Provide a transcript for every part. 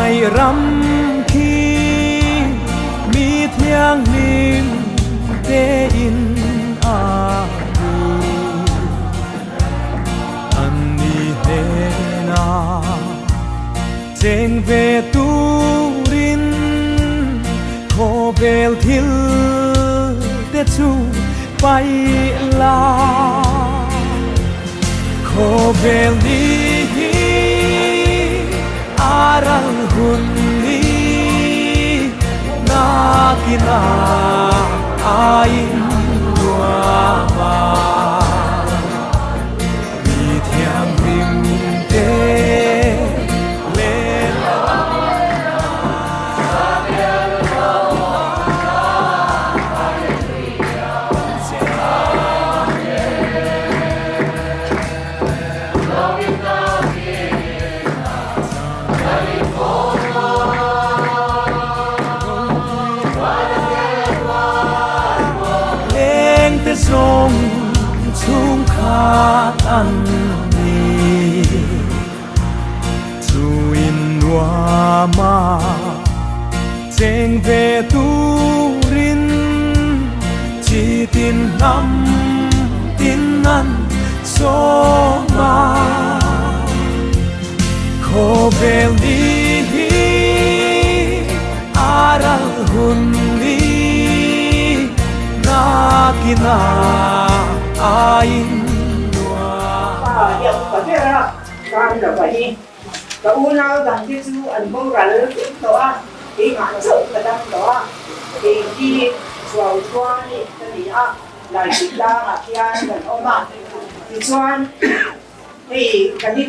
ngày rắm khi mi thiang lim để in a anh đi hè na trên về tu rin khô bel thil để chu bay la khô bel đi aral hunni na kina ain dua ma mi thiam rim te le sông chung khát ăn ni chu in hoa ma trên về tu rin chỉ tin năm tin ăn số ma khô bel đi aral hun kina ain dua yang pada kan dah bagi kau nak dan itu anbau ral toa di macam kadang toa di suau suan ni tadi lai kita akian dan oma di suan kadi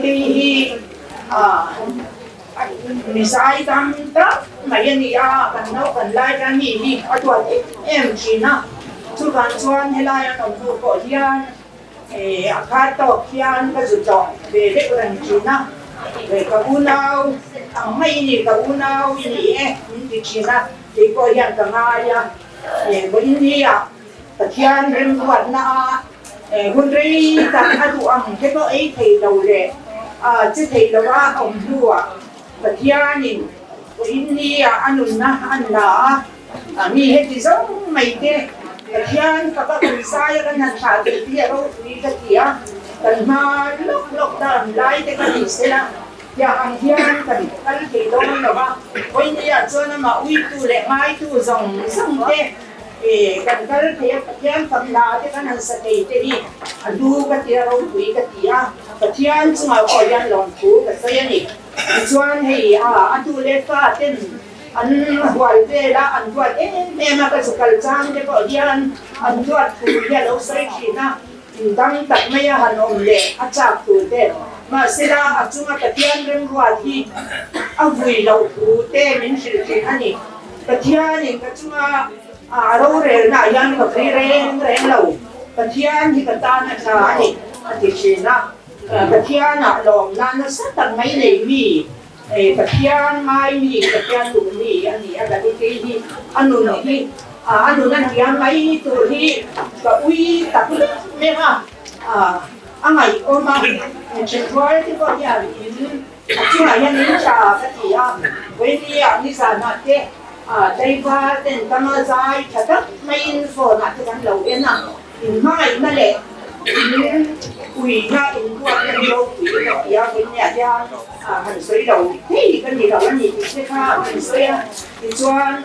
misai tam tak mai ni kan nau kan lai kan ni atuan em China chu kan chuan helai an omnu ko hian akhat to hian ka zu to ve de ran china ve ka unau ang mai ni ka unau ni ni china ti ko hian ka nga ya bo india ka hian rem wat na hun rei ta adu ang ke ko ei thei lo le chi thei lo wa omnu ka hian ni bo india anun na an na mi he ti zo mai te Kalian kapag saya kan nagsabi dia ro ni katia kan ma lok dalam lai te kan sila ya ang hian kan ke dong na ba oi ni ya cho na ma ui tu le mai tu zong sang te kan kal te kalian kam la te kan sa te te ni adu katia ro ui katia kalian cuma ko yan long ku ka saya ni chuan hei adu le fa ten an hual ve la an hual ma ka sukal chang de ko hian an hual tu ya lo sai china dang tak mai han om le a chak tu te ma sila achunga katian rem hual hi a vui lo tu te min sil chi ani katian ni ka chunga ro re na yan ka pri re lo katian hi ka ta na cha ani a ti china katian na lom na na sa tak mai le mi katian mai mi katian tu mi ani ada ke hi anu ni anu nan hian mai tu hi ka ui tak me ha angai o ma che twai ti ko ya in chu ai yan ni cha ka ti ya we ni ya ni sa na te dai ba ten tama zai thata mai in fo na te kan lo en na in mai na le ui na in ko ya lo ui ya we ni ya hành suy đầu thì cái gì đầu cái gì thì sẽ hành suy thì chuan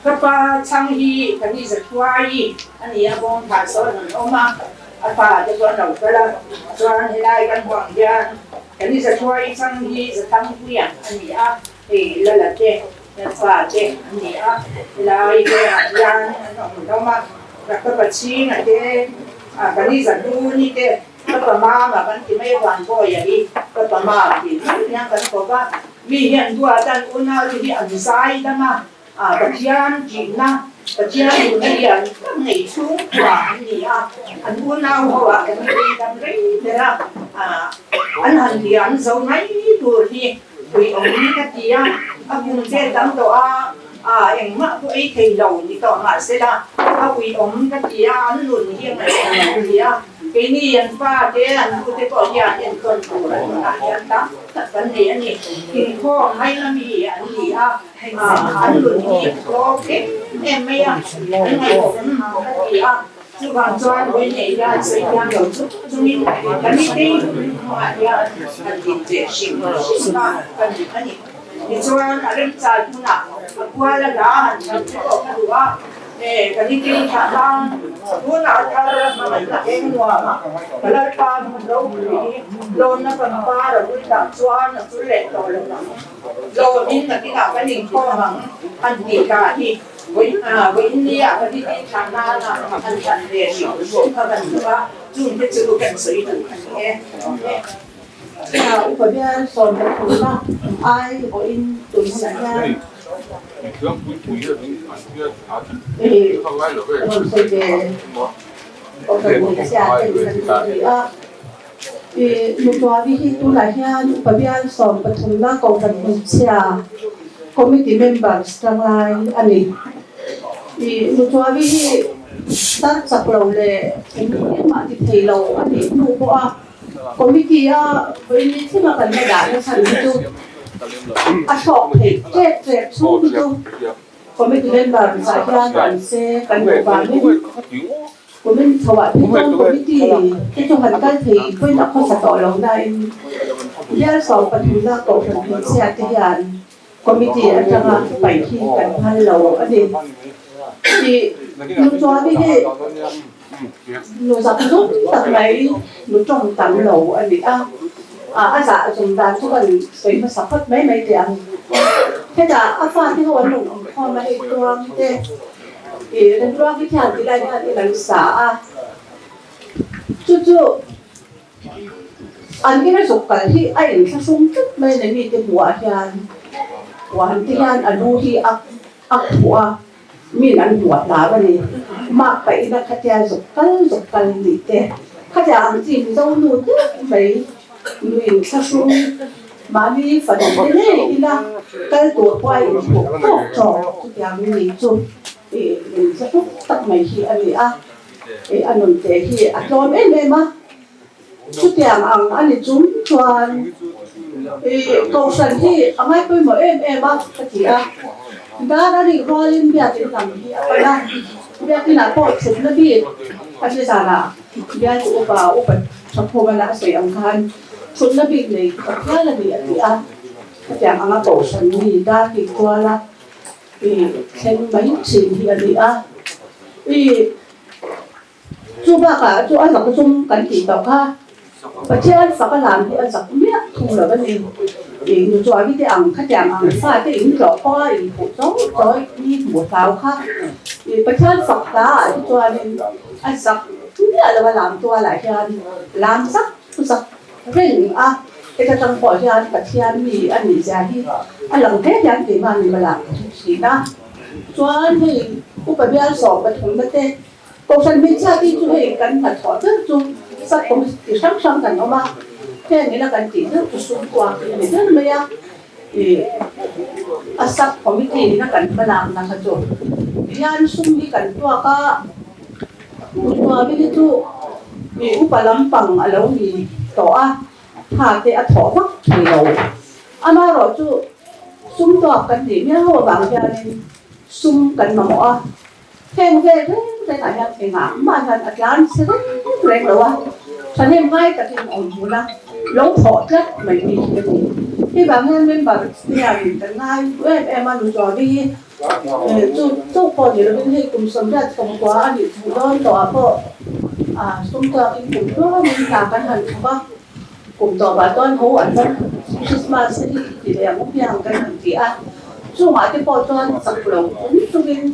các ba sang hi cái gì rất quái anh ấy bông thả số lần ôm mà apa cái con đầu cái là chuan thì lại cái hoàng gia cái gì rất quái sang hi rất tăng quyền anh ấy thì là thế và thế anh ấy lại cái giang nó mà các bạn chi này thế cái gì rất đu như thế các bạn mà kan ti mai wan bo ya hi các bạn mà thì yang kan ko ba mi hian dua tan una thì an sai da ma katian jina katian ni ya ngai chu wa ni an una ho kan ni kan rei dera an han ti an zo ngai tu hi wi ong ni katia a bung che dang to em mà cái thì đầu thì còn mà sẽ là quý ông cái gì anh luôn hiện này cái này anh pha thế anh có có gì anh còn của anh đó vấn đề này thì khó hay là gì anh gì anh luôn hiện có cái em mấy anh này cũng cái gì chứ còn cho anh bên này ra sẽ ra đầu chút cho nên cái này mà ra anh định để xin mà cái này thì cho anh là lên sai cũng nào qua là đã anh có cái đồ cái này thằng ta muốn là ra mà mình là cái người mà cái là ta mình đâu luôn nó còn ba rồi mình làm cho anh là cứ lệ rồi là rồi nên là cái nào cái này khó mà anh thì cả thì với India cái này thằng ta là anh chọn để sử dụng các bạn nữa dùng cái chữ cái sử dụng cái upaya son na ai o in tun na ya se de o ka ni sia te a lu to vi hi tu la ya upaya son pathum na ko kan ni sia committee members tang lai ani lu to vi hi ta sak lo le ma ti thei lo ani nu ko a committee với những cái mà cần phải đạt được thành tựu chọn thể chế số tựu committee lên là giải ra cần xe cần bộ và của mình thầu bạn trong committee cái trong hành cái thì với nó có sản phẩm lòng đây giá số phần thứ là cổ phần xe thì committee ở trong bảy khi cần hai lầu ở đây thì lúc cho đi cái nó sắp rút tập này nó trong tầm lầu anh đi dạ chúng ta chúng mình phải mà sắp hết mấy tiền thế là pha thì họ nụ họ mà hay toang thế thì đến toang cái thằng thì đây thì là xã chú anh cái nó dục cái thì anh sẽ sung chút mấy này bị cái bùa anh thì anh nuôi thì ác bùa mình ăn bùa lá vậy này mà phải là cái nhà dục cái gì thế cái nhà ăn gì đâu nuôi mấy mình sẽ sung mà đi phải để này là cái tuổi quay của tốt trò cái nhà mình chung thì mình sẽ phúc tập mấy khi anh ấy anh nói thế thì cho em mà chút tiền anh ấy chúng cho cầu sân thì anh ấy coi mà em cái gì đã đi coi lên việc thì làm gì vậy việc thì là có chuyện nó biết anh ấy sao là việc của bà trong hôm nay sẽ ăn canh chuyện nó biết này cái là gì cái anh ấy cầu sân thì đã đi qua là vì xem mấy chuyện thì là gì vì chú ba cả chú anh là cái chung cảnh gì đâu ha và chứ anh phải làm thì anh sẽ biết không là cái gì thì người cho cái ăn khách hàng ăn phải cái những rõ qua thì phụ giống rồi đi một tàu khác thì bây giờ Phật đã cho anh sẽ biết là làm cho lại cho anh làm sắc cái cái trong khỏi cho anh cả thiên thì anh nghĩ ra đi anh làm thế thì anh thì mà làm gì đó cho anh thì cũng phải biết sổ và thùng cái tên câu chuyện bên cha đi chú hệ cần phải thọ rất chung sắp cũng thì sắp cần nó mà thế nghĩa là cần chỉ rất là xung quanh thì rất mấy thì sắp cũng thì nó cần phải làm là phải rồi thì anh xung đi cần tua cả tua bên chú vì cũng phải làm bằng ở đâu thì tỏ thà thì thọ mất thì đâu mà rồi chú xung tua cần gì nhá họ bằng cho nên xung cần mà mỏ thêm về thế là nhà thì ngắm mà thành Atlant sẽ rất đẹp rồi cho nên ngay cả thêm ổn muốn là lâu thọ chất mấy gì khi bạn nên bảo nhà mình tận ngay em ăn rồi đi chú còn gì là bên đây cùng sống ra cùng quá thì thủ đô tòa vợ xung quanh cái cùng đó mình làm cái hành không cùng tòa bà con hỗ ảnh đó Christmas thì để một nhà cái hành gì chú mà cái bộ cho anh sập lồng cũng chú bên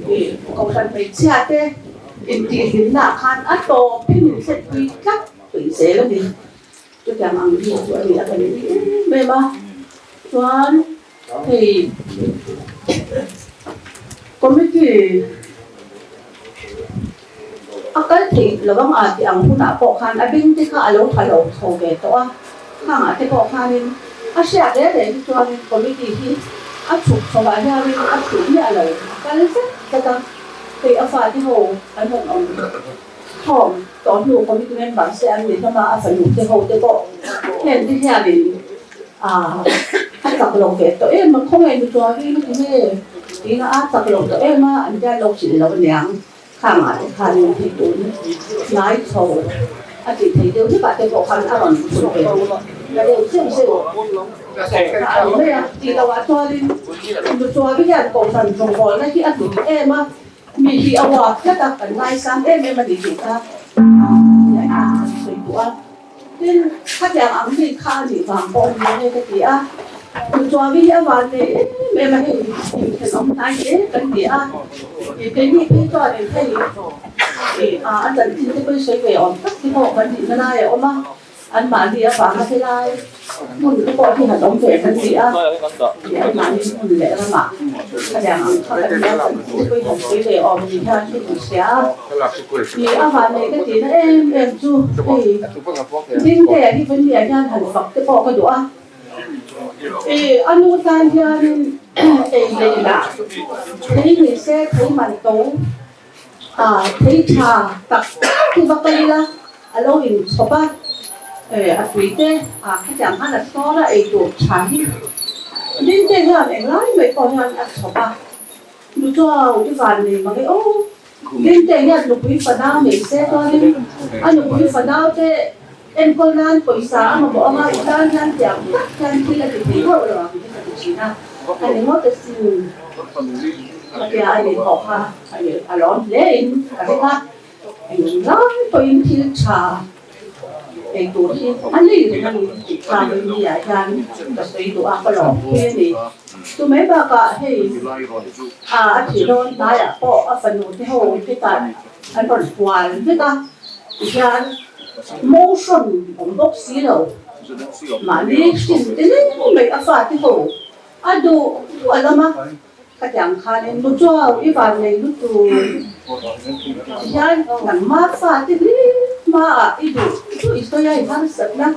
thì cầu phần phải chia thế thì là khăn ắt to thì mình sẽ quy cắt tùy sẽ là gì cho cả mọi người cho thì là cái về mà toán thì có mấy cái thì là băng thì ăn cũng đã bỏ khăn bên thì khá lâu khá lâu thầu về to khăn thì bỏ khăn nên sẽ để cho có mấy thì chụp cho bạn ra đi chụp nhà lời cái rất là thì pha thì hồ anh ông hòm tóm đủ có biết nên bạn xem thì nó mà phải đủ thì hồ thì có hiện thì nhà thì anh tập lồng về tụi em mà không em được cho cái này thì nó tập lồng tụi em á anh ra lồng chỉ là bên nhàng khang lại khang thì tụi nói thầu anh chỉ thấy điều thứ ba thì có khang ăn một cái là điều siêu siêu bây giờ thì đâu ăn cho đi được cho bây giờ cổ phần trồng bò này khi ăn tụi em á mình thì ông à rất là cần lai sang em mà đi được ta vậy à rồi tụi nên khách hàng ăn thì khá thì vàng bông như thế cái à cho bây giờ vào thì em mà thì ông nói thế cái thì cái gì cái cho để thấy thì anh dẫn thì cái bây giờ về ông tất cái bộ vấn đề này ông mà anh mà đi vào cái này muốn cái bộ thì là đóng về cái gì à thì anh mà đi muốn lẽ là mà khách hàng ăn thôi anh dẫn thì bây giờ cái về ông thì ha thì sẽ thì anh vào này cái gì nó em chú thì nhưng cái thì vấn đề nha thành phật cái bộ cái đó anh nuôi tan ra đây là thấy người xe thấy màn tấu thấy trà tập khi bắt tay ra alo hình số ba quý tê cái chẳng hạn là so là tổ trà nên đây là em lái mấy con hàng số ba lúc cho cái vàn này mà cái ô nên đây là lúc quý phần nào mình xe cho nên anh lúc quý phần nào thế em con nan paysa mà bỏ mà ilan nan tiang kan kila ti ko rồi thì cái gì na anh nói tới sự cái anh học ha anh alon lên cái đó anh nói tôi thì cha anh tôi thì anh đi anh cha mình đi à anh cái tôi ăn cái lẩu kia này tôi mấy bà cả hay chỉ nói đại à có phần nổi cái hồ cái tại anh còn hoàn cái ta thì motion ông bốc xí đâu mà đi xin thế nên mấy pha thì hồ ado alama cái chẳng khai nên lúc cho cái vài này lúc tu ya ngắn mà pha thì mà itu tôi ya ihan sẵn lắm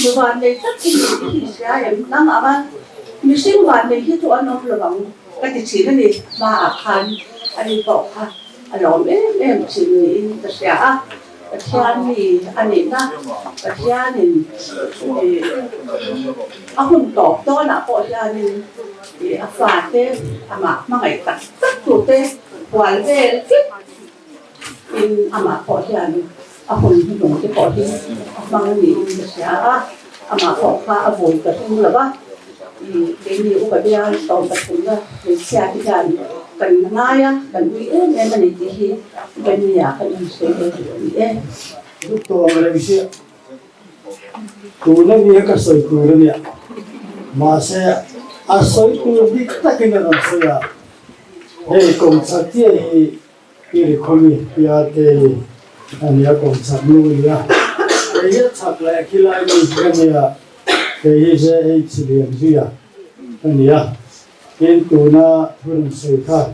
một vài này tất cả những cái em đang mà mình xin vài này khi tụi anh là bằng cái chỉ cái này mà khai anh bảo ha anh nói em chỉ nghĩ cái sao Kasihan ni Anita, kasihan ni ako to na po siya ni afate ama mga tak tute walve in ama po siya ni ako ni nung ti po din mga ni siya ama po ka avoid ka tung laba ini ukabiya to tatunga siya ti kan naya kan wi em ni ti bên nhà cái gì sẽ lúc tôi mà làm gì tôi nói như cái sợi tôi đó nè mà sẽ sợi tôi đi tất cả những cái sợi à hey công sát thì cái con mi bây giờ anh ya công sát nuôi à cái gì chắc lại khi lại đi cái này à cái gì sẽ chỉ làm gì à anh ya cái tôi na thường sợi khác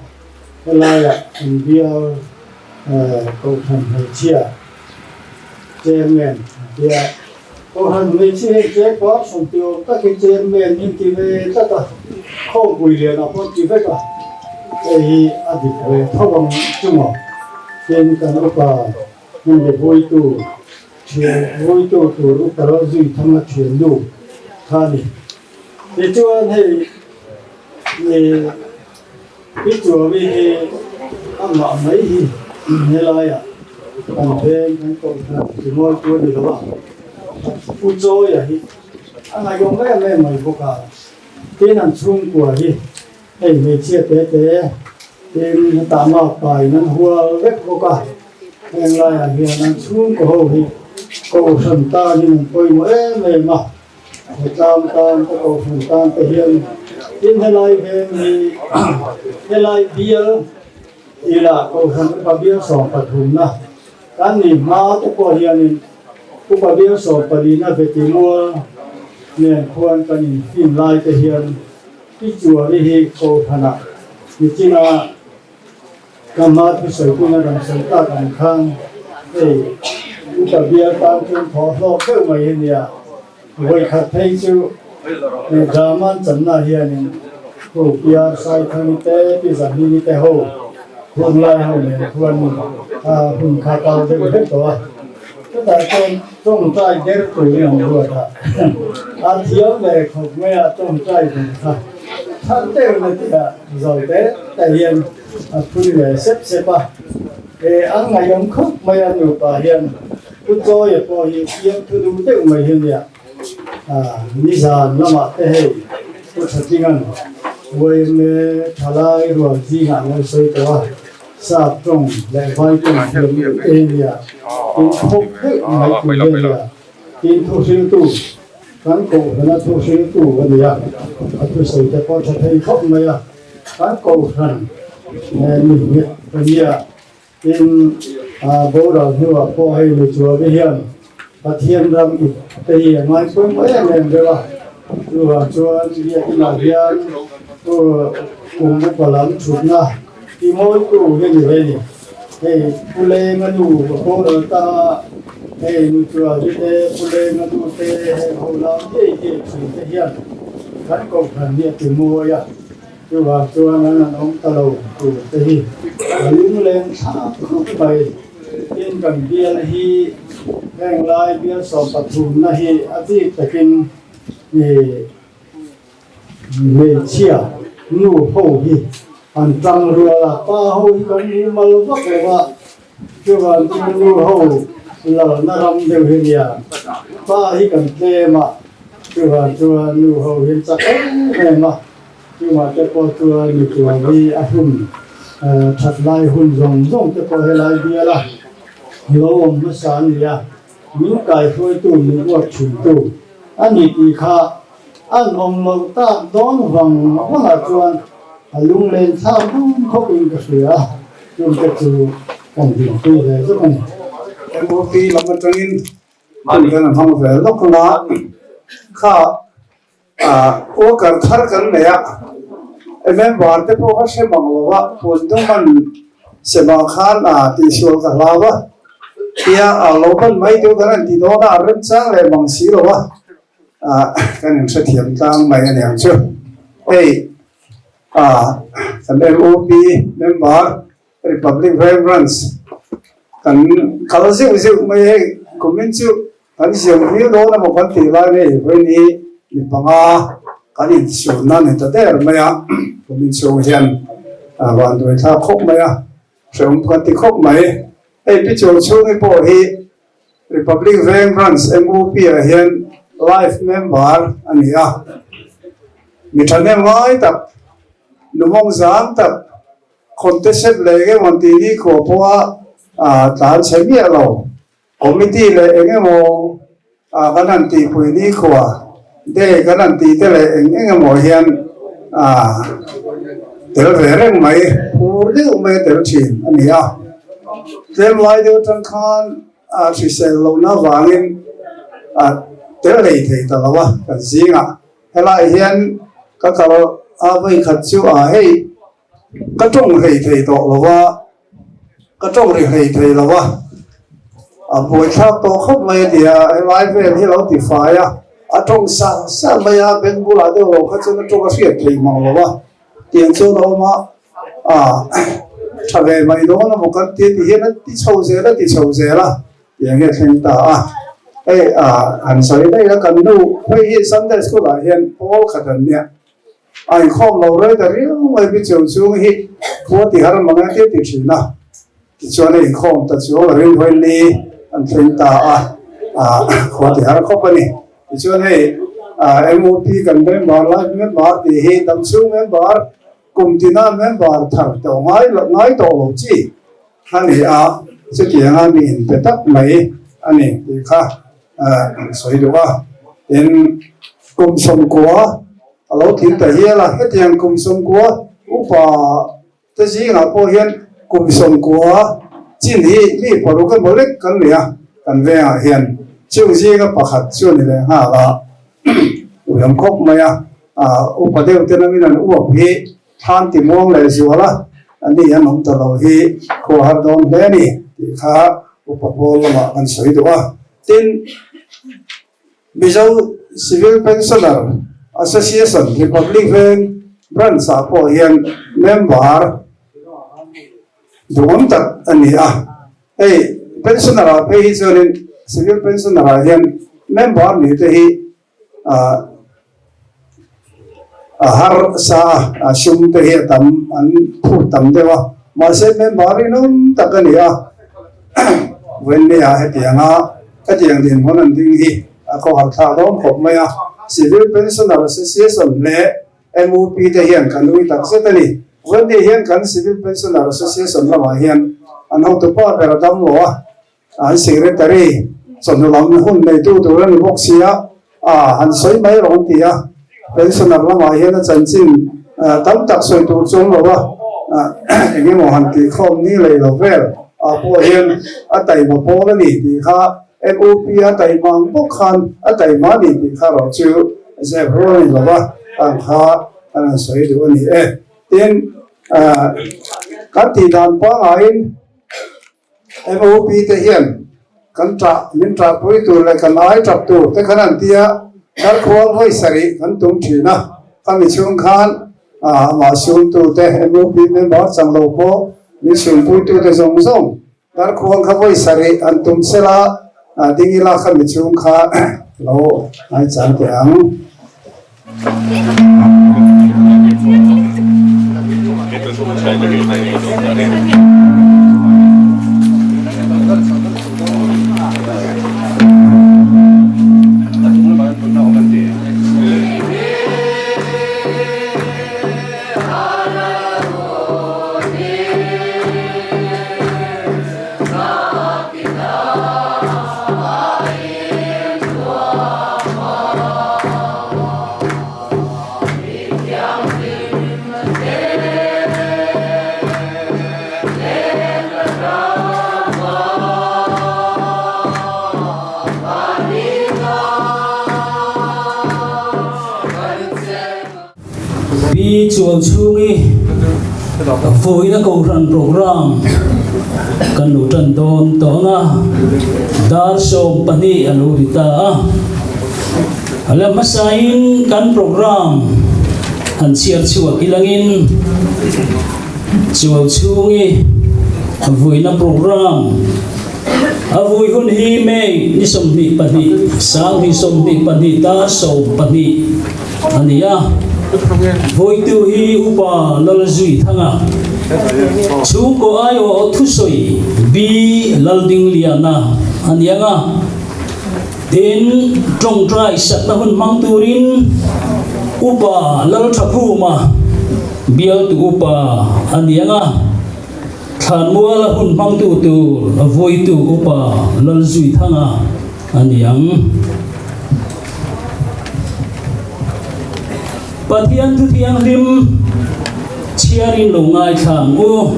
cái lại à anh bây câu thần hay chia chém men thì câu thần hay chia chém quá xong tiêu các cái chém men những cái về tất cả không quỳ liền nào không chỉ phải cả thì anh đi về thâu bằng chung mà trên cái nó cả nhưng để vui tu chuyện vui tu lúc đó duy thằng là chuyện đủ tha đi thì cho anh thì cái chùa vì ăn mặn mấy thì như lai à còn thêm cái cột thì ngồi tôi đi đâu à u trôi à anh này cũng cái này mày vô cả cái nằm chung của đi hey mình chia té té thêm tạm vào bài nó hùa vết vô cả anh lai à hiện nằm chung của hồ thì cầu thần ta như mình coi mỗi ngày mà tam cầu thần ta thể hiện in thế lai về thì thế lai bia thì là câu thần cái bia sòng bát thùng na cái này mà tôi coi hiện cái bia sòng bát đi na về tìm mua nên quan cái này phim lai thể hiện cái chùa đi hi câu thần à thì chỉ là cái mà cái sợi cũng là làm sợi ta làm khang thì cái bia tam chân thọ thọ cái mà hiện à với khách thấy chứ nên zaman chân na hiện hồ kia sai thằng té thì giảm đi té hồ hùng lai hồ này hùng hùng khá cao để hết rồi cái tại trong trai đẹp tuổi nhiều rồi à thiếu về không nghe trong trai thì thân tiêu này thì rồi thế tại hiện tôi về xếp à anh ngày hôm khóc mấy anh nhiều bà hiện tôi cho vậy có hiện tôi đúng tiêu mấy hiện vậy như giờ nó mà thế tôi thật chính anh với mẹ thà lại rồi gì hả nó sôi to sạp trong lại vai trong hiện em vậy tin khóc hết mấy tuổi vậy tin thu sinh tu cán cổ nó thu sinh tu cái gì tôi sôi cho con thật hay khóc mấy cán cổ thần mình biết cái gì in bố đầu như là cô hay là chùa cái hiền và thiên rằng thì nói cũng mấy anh em rồi chùa chùa hiện là hiền cùng một quả lắm chụp na thì mỗi cụ cái gì vậy thì phụ lê mà đủ cô đầu ta thì chùa như thế phụ lê mà đủ thế hậu lắm gì chỉ cái hiền cán cổ thần địa từ mua ya chùa nó ông ta đầu của thế đứng lên không phải yên cần bia hi ngang lai bia sọp thùng na hi ati takin về chia nụ hậu hi anh trăng rùa là pa hậu con đi mal vắc là chứ còn nụ hậu là nó làm đều hiện nhà pa hi cần tê mà chứ còn nụ hậu hiện chắc này mà nhưng mà cái con chùa như chùa đi hùng thật lai hùng rồng cái con hay lai bia là lâu ông nó sáng gì những cái phơi tủ những vật chủ tủ anh đi thì khá anh ông lâu ta đón vòng nó là chuan lung lên sao không in cái gì dùng cái chữ còn gì tôi thấy rất là em có khi làm một trong in mình cái là không phải lúc đó khá ô cần thắt cái này em bảo thế cô có sẽ bằng lúa cuốn tung mình sẽ bằng khăn thì xuống cả lao á thì lúa mình mấy tiêu cái này thì đó là rất sáng là bằng xí lúa cái này sẽ thiểm tăng mấy anh em chưa hey phần MOP member Republic Remembrance cần kalau siêu mấy comment siêu cần siêu nhiều đó là một vấn đề là này với đi bằng cái gì siêu nan thì thế mà ya mình siêu hiện và đối ta khóc mà ya siêu cái thì khóc mà bây giờ siêu cái bộ hi Republic Remembrance MOP hiện life member anh ya mình thấy em nói tập nụ mong dám tập contest lấy cái vấn đề đi của bộ tán xem biết rồi committee lấy cái mô cái này thì phải đi của để cái này thì thế là cái mô hiện để về đấy mấy phụ nữ mấy để chuyện anh nhỉ thế mai điều trăng khan chỉ sẽ lâu na vàng in để lấy thì tao là cái gì à hay là hiện các cậu với khát chiếu hay các trong hay thì tao là cái trong này thì là buổi sáng tôi không mấy thì lái về thì nó thì phải trong sáng mấy bên bù lại đều các chỗ nó trong cái chuyện thì mong là tiền chỗ đó mà trả về mấy đó nó một cái tiền thì hiện nó đi sâu dễ là tiền cái thành ta anh say đây là cần đủ phải hiện Sunday school là hiện Paul khẩn nè anh không lâu rồi tại vì mấy bị chiều xuống hiện có thì hắn mà nghe tiếp thì nào cho nên không ta cho là riêng với đi anh thấy ta có thể hắn không phải cho nên MOP cần bên bảo là bên bảo thì hiện tâm xuống bên bảo cùng thì nam bên bảo thằng đầu ngay đầu lỗ chi anh ấy sự kiện anh mình phải tắt mấy anh ấy thì khác所以的话đến cùng sống của lâu thiên tài là hết tiền cùng sống của upa cái gì là bao hiện cùng sống của chính lý mi bảo cái mới lấy cái này cái về hiện chiêu gì cái bạc hạt chiêu này ha là uống cốc mà upa đều tên mình là upa hi than thì mong lại rồi là anh đi ăn nông tàu hi cô hạt đông đấy đi thì khá upa bol mà anh soi được tin bây giờ Civil Pensioner Association Republic Van branch sa po hian member duam tak ania pensioner pe hi chuan civil pensioner hian member ni te hi har sa shum te hi tam an thu tam dewa ma se member inum tak ania wen ne a hetianga atiang din honan ding hi ko hal tha dom khop maya civil pensioner association le MOP te hian kan ui tak setani wen de hian kan civil pensioner association lama hian an ho to pa per dam lo an secretary chonu lam hun nei tu tu ran boxia han soi mai ron tia pensioner lama hian chan chin tam tak soi tu chung lo wa enge mo han ti khom ni le lo vel po hian atai ma po la ni ti kha MOP atai mang bok khan atai ma ni ti kha ro chu ze ro ni lo wa an kha an soi du ni tin kan ti dan pa ngain MOP te hian kan tra min tra pui tu le kan ai trap tu te khanan tia dar khol hoi sari kan tum thina kami chung khan ma sum tu te MOP member chang lo po mi sum pui tu te zong zong dar khol kha hoi sari an tum sela dingila kami chung kha lo ai chan te ang chuang chungi voi na ko ran program kan lu tan don to nga dar som pani alu rita ala masain kan program han siar chuwa kilangin chuang chungi voi na program avui hun hi me ni som ni pani sang ni som ni pani ta som pani ania voi tu hi upa lal zui thanga chu ko ayo thu soi bi lal ding liana anianga tin trong trai sat na hun mang turin upa lal thaphu ma bial tu upa anianga than mua la hun mang tu tu voi tu upa lal zui thanga aniang Patian tu tiang lim chiarin lo ngai thang u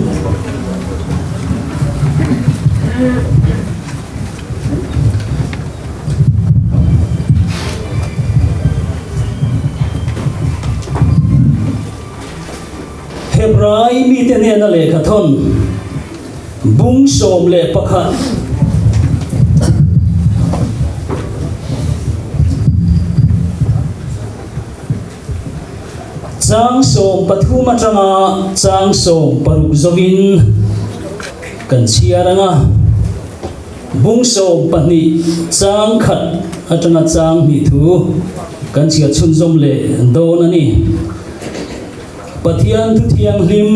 Hebrai mi te ne na le khathon bung som le pakhat Chang som pathuma changa chang som paruk zovin kan chiaranga bung som pani chang khat atanga chang mi thu kan chia chun zom le don ani pathian thu thiang hlim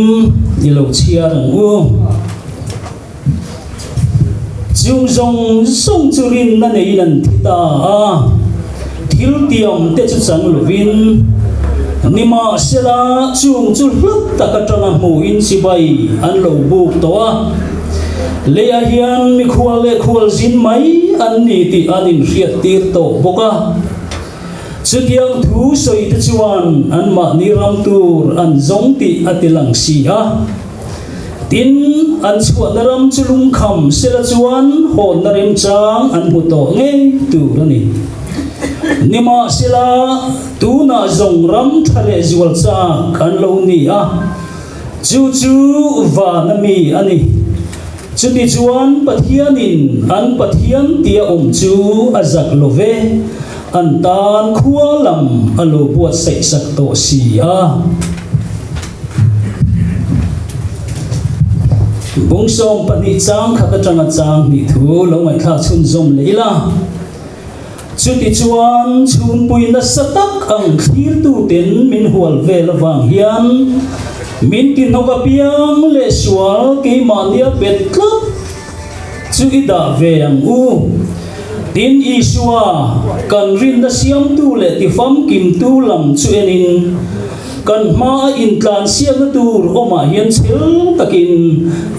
ilo chiarang u chung zong song churin na nei nan thita thil tiam te chu chang lovin Nima sila chung chulhut takatanga mu in sibai an lo buk toa leya hian mi khual le khual zin mai an ni ti anin riat tir to boka chutiang thu soi te chuan an ma ni ram tur an zong ti atilang si ha tin an chuan ram chulung kham sila chuan hon na rim chang an mu to nge tu rani Nima sila tu na zong ram thale zual cha kan lo ni chu chu va na mi ani chuti chuan pathianin an pathian tia chu azak love an tan khualam alo buat sai sak to si bung som pani chang khata tanga chang ni thu lo mai kha chun zom leila chuti chuan chun puina satak ang khir tu ten min hual vel wang hian min kin hoka piang le swal ke mania pet klap chu ida ve ang u tin iswa kan rin da siam tu le ti fam kim tu lam chu enin kan ma in tlan siam na tur oma hian chel takin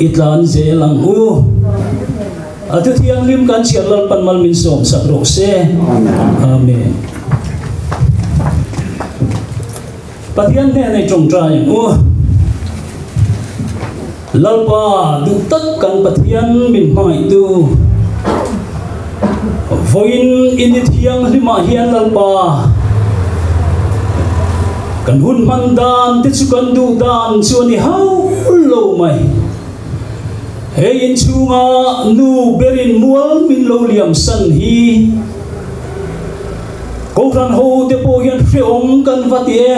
itlan zelang u atu thiang lim kan chialal panmal min som sakro se amen pathian ne nei trong tra yang u lalpa du tak kan pathian min mai tu voin in thiang lima hian lalpa kan hun mandan te chu kan du dan chu ni hau lo mai he in chunga nu berin mual min lo liam san hi ko ran ho te po hian freong kan vatie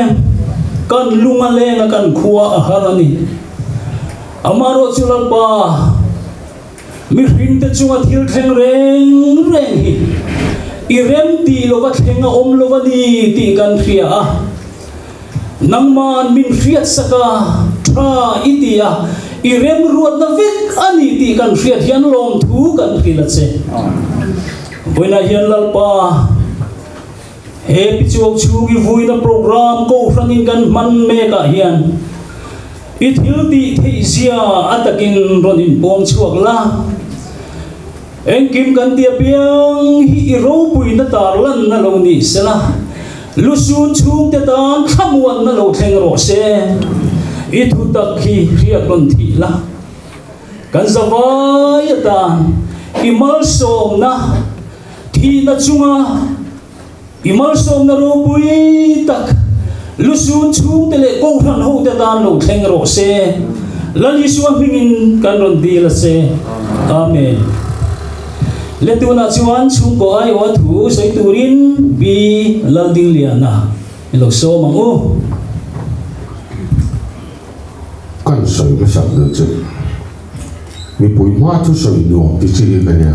kan lunga lenga kan khuwa harani amaro chulal pa mi ring te chunga thil thleng reng reng hi i rem ti lo va thlenga om lo va ni ti kan khria a nangman min riat saka tra itia i rem ruat na vek ani ti kan riat hian lom thu kan khila che boina hian lalpa he pichuak chugi vuina program ko frangin kan man me ka hian i thil ti theizia atakin ronin bom chuak la engkim kan tia piang hi i ro puina tarlan na lo ni sela lusun chung te tan khamuan na lo thleng ro se i thu tak hi riak ron thi la kan zawai tan i mal som na thi na chunga i mal som na ro pui tak lusun chung te le ko ran ho te tan lo thleng ro se lali suam hingin kan ron di la se amen le tu na chuan chung ko ai wa thu sei turin bi lading liana lo so mang u kan soi cái sập được chứ mi bùi hoa thu soi nuông thì chỉ cái này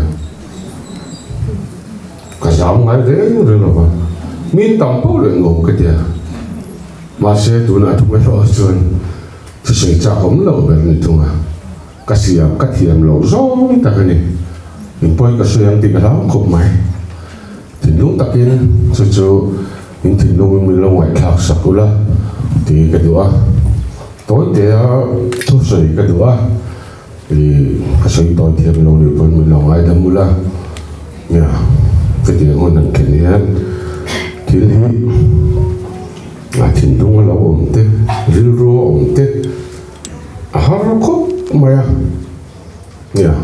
cái giáo ngay đấy rồi là vậy mi tầm bao lần ngủ cái gì mà xe tu na thu cái lo chuan thu soi cha không lâu về này thu à cái gì cái thiềm lâu rồi ta cái này mình bôi cái soi ăn thì cái đó không mày thì lúc ta kia chú mình thì lúc mình lâu ngoài khạc sập rồi là thì cái đó tối té thu soi cái đó thì cái soi tối thiềm lâu thì mình lòng ai đâm mula nha cái gì ngon hơn cái này thì à thì đúng là lâu ổn thế riu ru ổn thế har khóc mày nha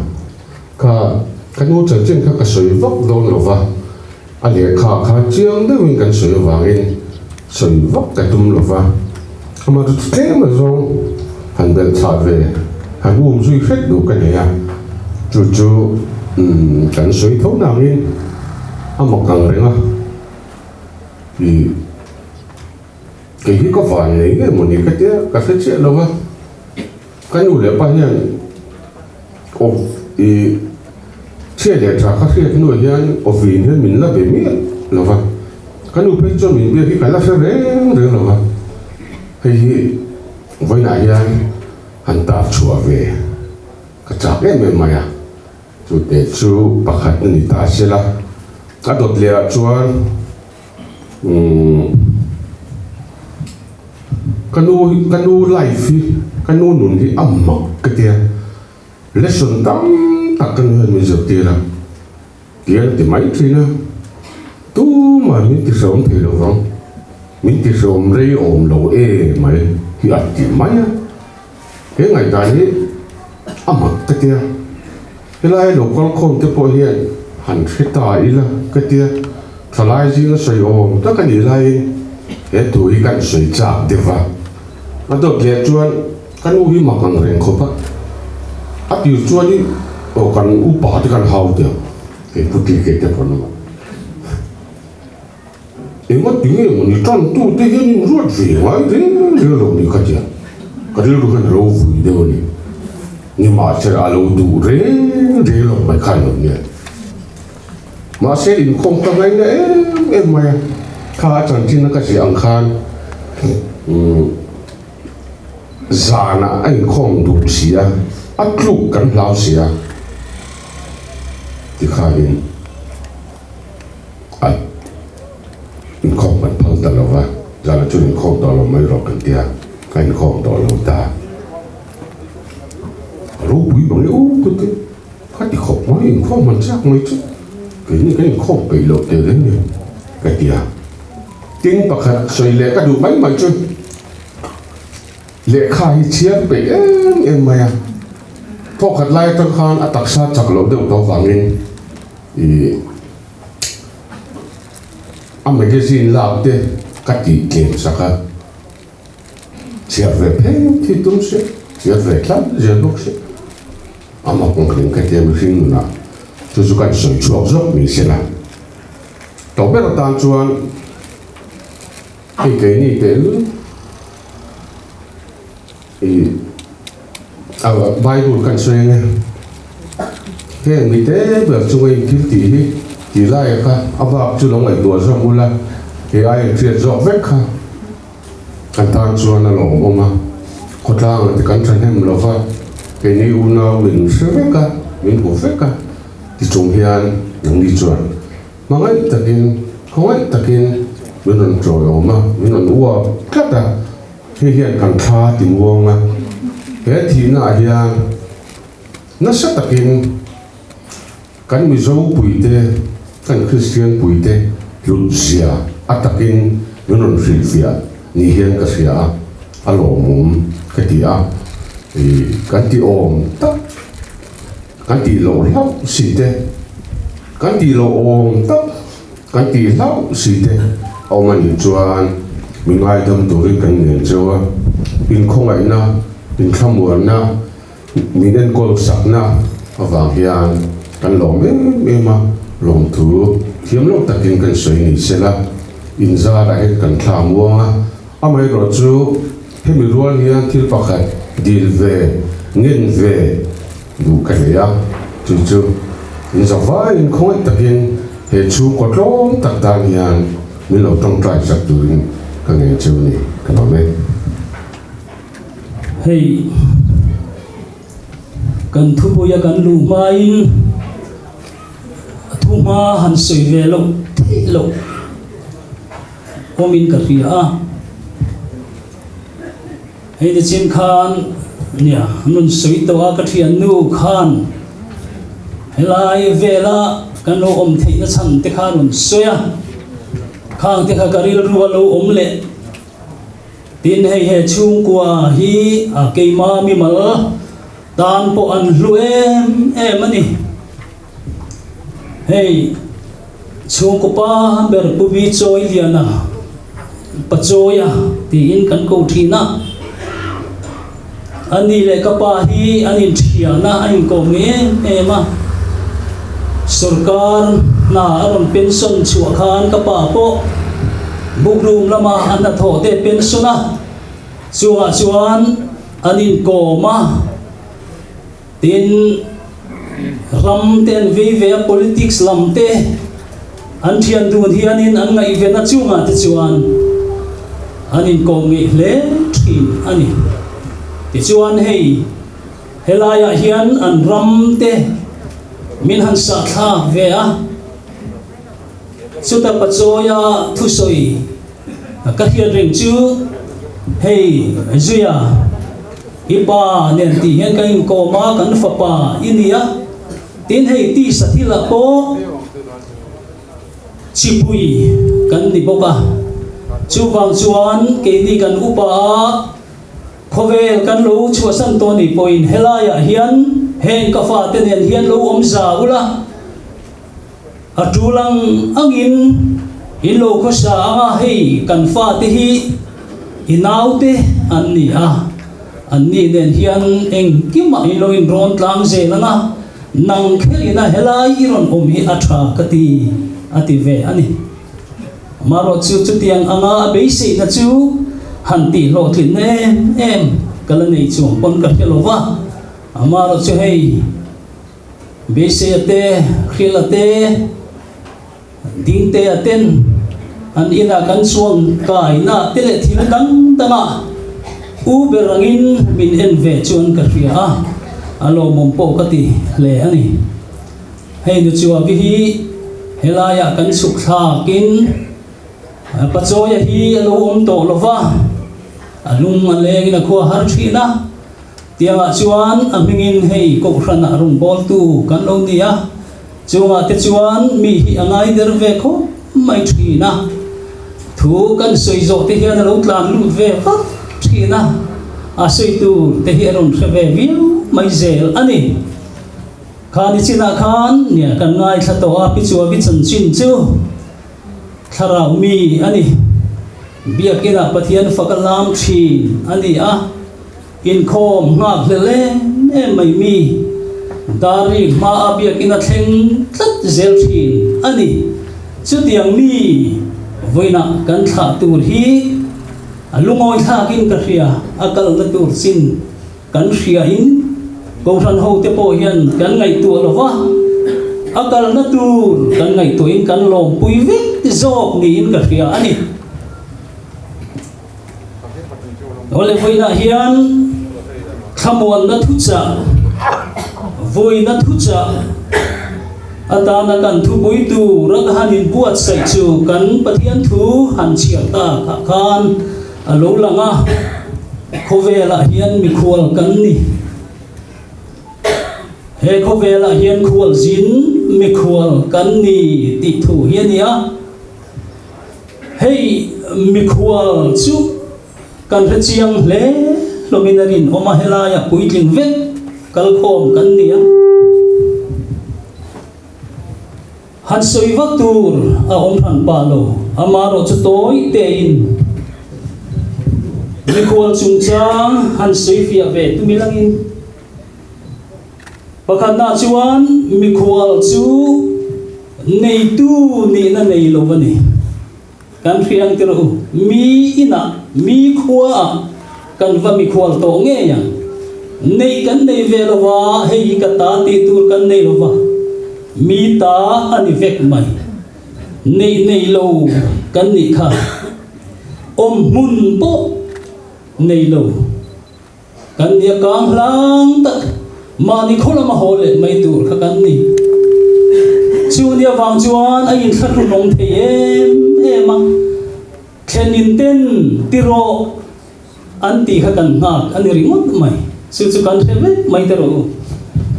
cái nô chân chân cái soi vấp đâu nữa va anh ấy khá chiang đấy mình cần soi vàng soi vấp cái tum nữa va mà thế mà rồi hắn bên xa về hắn uống duy hết đủ cái này à chú cần soi thấu nào nên một cần đấy mà thì cái có phải này cái một cái cái chuyện đâu á cái nụ lệ bao nhiêu thì chia để trả các cái nụ hiện ở vì nên mình là về miệng là vậy cái nụ phải cho mình biết cái là sẽ đến là vậy thì với lại hắn ta chùa về cái chắc em về mày à chú để chú bác hạt nên ta sẽ là cái đột lệ chuan cái nô life cái nô nụn thì âm mọc cái tia lesson tam tak kan hơn mình dược tia là tia thì mấy thì nữa tu mà mình thì sống thì được không mình thì sống rây ôm đầu mày thì ăn thì mấy á cái ngày đấy âm mọc cái tia cái này đồ con không cái bôi hiện hẳn cái tài là cái tia thà lại gì nó soi ôm tất cả những này cái tuổi cảnh soi chạm được vào nó được lệ chuan cái u hi mặc hàng rèn khop á áp yêu chuan đi ở căn u bỏ thì căn hào được cái bút đi cái con nó em mất tiếng em mình tròn tu thế hiện ruột gì ngoài thế đưa lòng đi cái gì cái đưa cái lâu vui đấy vậy ni ma che alo du re lo mai khan lo ne ma se in khom ka ngai ne em mai kha chan tin ka si ang khan zana ai khom du sia atlu kan lau sia ti kha in ai in khom man phal ta lo wa zana chu in khom ta lo mai ro kan tia ai khom ta lo ta ro bui bằng ô cái phát đi khóc mấy khóc mình chắc mấy chút cái khóc bị lột từ đến này cái tia tiếng bạc hạt xoay lệ các đủ mấy chứ lệ khai chiết bị em mày à phô hạt lai trong khan à đặc sát chặt lột được đó vàng lên thì anh mấy cái gì làm thế các chị kèm sao cả chiết về phê thì đúng sẽ chiết về lắm giờ lúc sẽ ama kung kling ka tiam ring na chu chu kan soi chuak zok mi se la to be ta chuan ke ni te Bible kan soi nge he mi te be chu ngai ti lai ka aba chu long ai do zo mula ke ai tre zo vek ka kan ta chuan na lo oma ko tlang te kan than hem lo fa cái này u nào mình sẽ biết cả mình cũng biết cả thì trong hiền những đi chuẩn mà ngay tất nhiên không ngay tất nhiên mình làm rồi mà mình làm uo cắt à thì hiện càng tha tìm uo mà cái thì là hiền nó sẽ tất nhiên cái mình giàu bùi thế cái Christian bùi thế lụt xia à tất nhiên mình làm gì vậy ni hiền cái xia alo mum cái gì à cái tí ôm tắc cái tí lộ lóc xì tê cái tí lộ ôm tắc cái tí lóc xì tê ông anh chuan mình ai đâm tuổi cái người cho mình không ai na mình không muốn na mình nên có sạch na và hiền cái lòng em mà lòng thứ hiếm lúc ta kinh cái suy nghĩ sẽ là in ra đại cái tham mua ông ấy rồi chú thế mình luôn hiền thiếu bạc hay deal về nghiên về đủ cái này á chú in ra vai in không ai tập in hệ chú có lắm tập đàn hiền mình lâu trong trại sắp tuổi cái này chú này cái nào đấy hey cần thu bồi cần lù mai thu ma hàn soi về lâu thế lâu ôm in cả ria hay là chim khan nhỉ nun soi tàu cái thiền nu khan hay là về là cái lô ôm thấy nó chăn thế khan nun soi à khang thế khan cái lô lô ôm lệ tin hay hệ chung qua hi à cây ma mi mở tan po an lu em anh hey chung ko pa ber pu bi choi liana pa choya ti in kan ko thina ani le ka pa hi anin thiana ain ko me ema sarkar na aron pension chu khan ka pa po buklum lama an tho te pensiona chuwa chuan anin ko ma tin ram ten ve politics lam te an thian du hianin an ngai ve na chunga te chuan anin ko ngi hle thin ani ti chuan hei helaya hian an ram te min han sa tha ve a chuta pachoya thu soi ka hian ring chu hei zuya ipa nen ti hian kai ko ma kan fa pa inia tin hei ti sathila po chipui kan ni boka chuwang chuan ke ni kan upa khovel kan lo chua san to ni point helaya hian hen ka fa te nen hian lo om za ula atulang angin ilo ko sa anga hei kan fa te hi inaute anni a anni nen hian eng kima ilo in ron tlang ze lana nang khelina helai iron om hi atha kati ati ve ani maro chu chu tiang anga be se na chu han ti lo thlin em kala nei chung pon ka helova amaro chu hei bese ate khil ate ding te aten an ina kan suang kai na tele thil dang tanga u berangin min en ve chuan ka ria alo mompo kati le ani hei nu chuwa vi hi helaya kan suk tha kin pachoya hi alo to lova alung ale na khuwa har thina tianga chuan amingin hei ko rana rung bol tu kan lo nia chunga te chuan mi hi angai der ve kho mai thina thu kan soi zo te hian lo tlan lu ve khat thina a soi tu te hi ron ve viu mai zel ani khani china khan nia kan ngai thato a pi chu bi chan chin chu tharau mi ani biakina pathian fakalam thin ani a in khom ngak le ne mai mi dari ma abiakina thleng tlat zel thin ani chu tiang mi voina kan tha tur hi alungoi tha kin ka ria akal na tur sin kan ria in ko ran ho te po hian kan ngai tu lova akal na tur kan ngai tu in kan lom pui vek zok ni in ka ria ani ole voina hian khamuan na thucha voina thucha atana kan thu boi tu rak hanin buat sai chu kan pathian thu han chiang ta khan alo langa khovela hian mi khual kan ni he khovela hian khual zin mi khual kan ni ti thu hian ya hei mi khual chu kan re chiang le lominarin oma helaya puitling vet kal khom kan ni a han soi vak tur a om han palo amaro chu toy te in mi khol chung chang han soi fia ve tu mi langin pakhat na chuan mi khol chu nei tu ni na nei lo bani kan riang te ro mi ina mi khwa kan va mi khol to nge ya nei kan nei ve lo wa hei ka ta ti tur kan nei lo wa mi ta ani vek mai nei lo kan ni kha om mun po nei lo kan dia kang lang ta ma ni khola ma hole mai tur kha kan ni chu dia wang chuan ai in thatu nong the em ma khenin ten tiro anti kha kan ngak ani ringot mai chu kan theve mai tero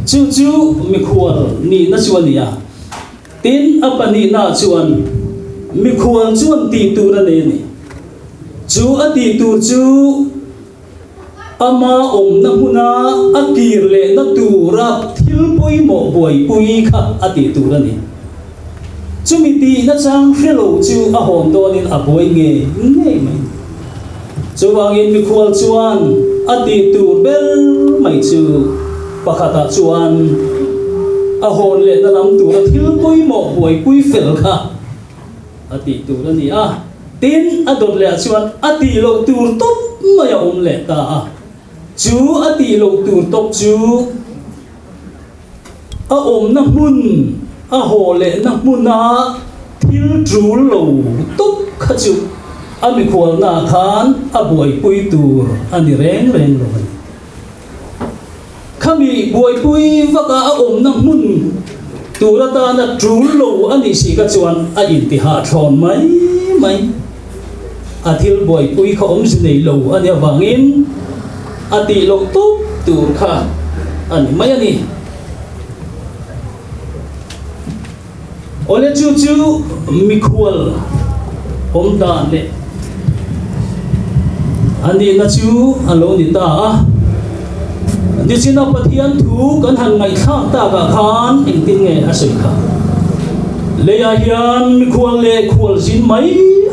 chu mi khual ni na chuan ya tin apani na chuan mi khual chuan ti tu na ne ni chu ati tu chu ama om na huna akir le na tu ra thil pui mo boi pui kha ati tu na ni chu mi ti na chang fellow chu a hon don in a boi nge mai chu wangin mi khual chuan ati tu bel mai chu pakhata chuan a hon le na lam tu ra thil pui mo boi pui fel kha ati tu na ni a tin adot le chuan ati lo tur top mai om le ta a chu ati lo tur top chu a om na mun a ho le na muna thil tru lo top kha chu ami khol na khan a boi pui tur ani reng lo khami boi pui vaka a om na mun turata na tru lo ani si ka chuan a in ti ha thon mai athil boi pui kha om nei lo ani awangin ati lo top tur kha ani mai ani ole chu mi khual om dan le ani na chu alo ni ta di china pathian thu kan han ngai tha ta ka khan in tin nge asoi kha le ya hian mi khual le khual sin mai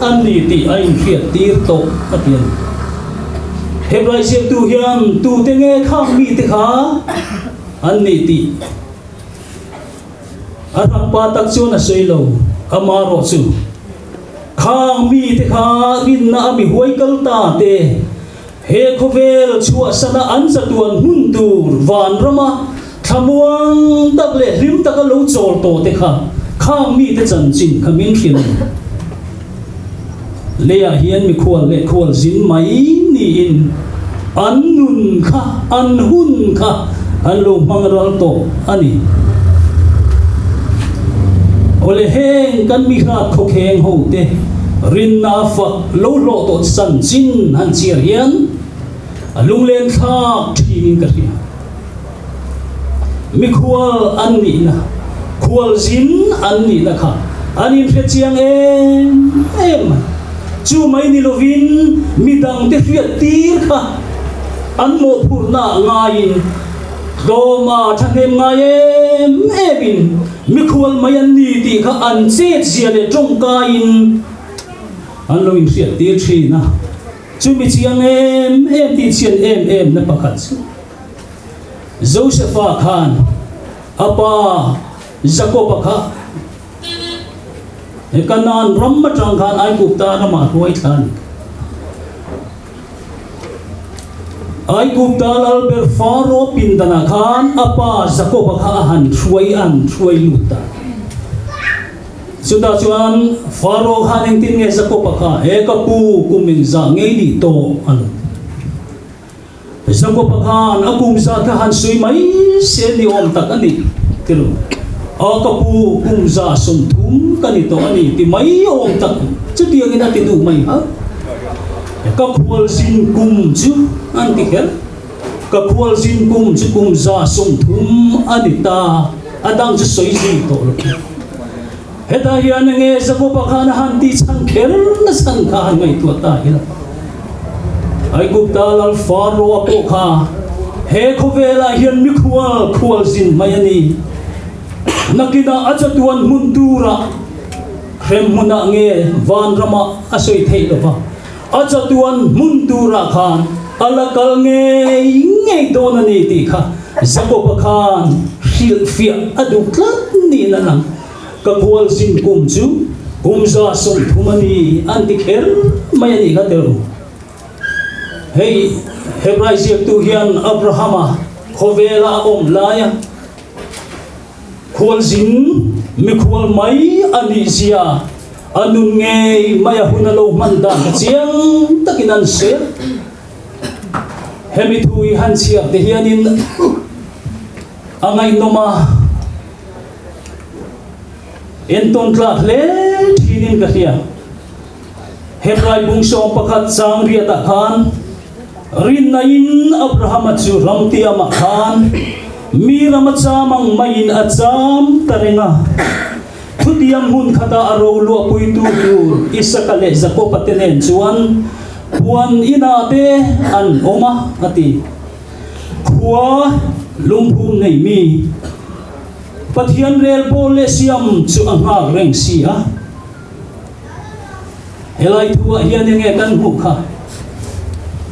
an ni ti ai khiat tir to pathian hebrai se tu hian tu te nge khang mi te kha an ni ti arang pa tak chu na sei lo amaro chu khang mi te kha rin na mi huai kal ta te he khovel chua sana anja tuan muntur van rama thamuang takle rim taka lo chol to te kha khang mi te chan chin khamin khian leya hian mi khwal zin mai ni in an nun kha an hun kha an lo mangral to ani ole heng kan mi kha khokheng ho te rin na fa lo lo to san chin han chiar hian lung len thak thing ka ria mi khwal an ni na khwal zin an ni na kha anin phe chiang em chu mai ni lovin midang te fiat tir kha an mo phurna ngain doma thanem ngaem emin mi khwal mai an ni ti kha an che chiale tong ka in an lo in fiat tir thi na chu mi chiang em ti chian em na pakhat Joseph Khan apa Jacob kha ekanan ramma tang khan ai gupta rama huai than ai gupta albert faro pindana khan apa Jacob kha han thuai luta sudah chuan faro khan eng tin nge Jacob kha ekapu kuming za ngei di to an Jacob khan akum za kha han sui mai se ni om tak ani tiru akapu kumza sum thum kanito ani ti mai om tak chu tiang ina ti du mai ha ka khwal sin kum chu an ti kher ka khwal sin kum chu kumza sum thum anita adang chu soi ji to lo heta hian nge Jacob khan han ti chan kher na san kha ngai tu ta hi ai gupta lal faro apo kha he khovela hian mi khwal sin mai ani nakina achatuan muntura khrem muna nge van rama asoi thei lova achatuan muntura khan alakal nge donani ti kha Jacob khan hil fia adu tlat ni na lang ka khwal sin kum chu kumza som thumani anti kher mayani ka teru hey hebrai siak tu hian Abrahama khovela om laya khwal zin mi khwal mai ani zia anun nge maya hunalo manda chiang takinan se hemi thui han chiak te hianin angai noma enton tlat le thinin ka hia hebrai bungso pakhat chang ria ta khan rin na in Abraham chu ramti ama khan mi ramachamang main acham tarenga thutiam hun khata aro lu puitu isakale Jacob tenen chuan puan ina te an oma ati khua lumphum nei mi pathian rel pole siam chu anga reng sia helai thua hian nge kan hu kha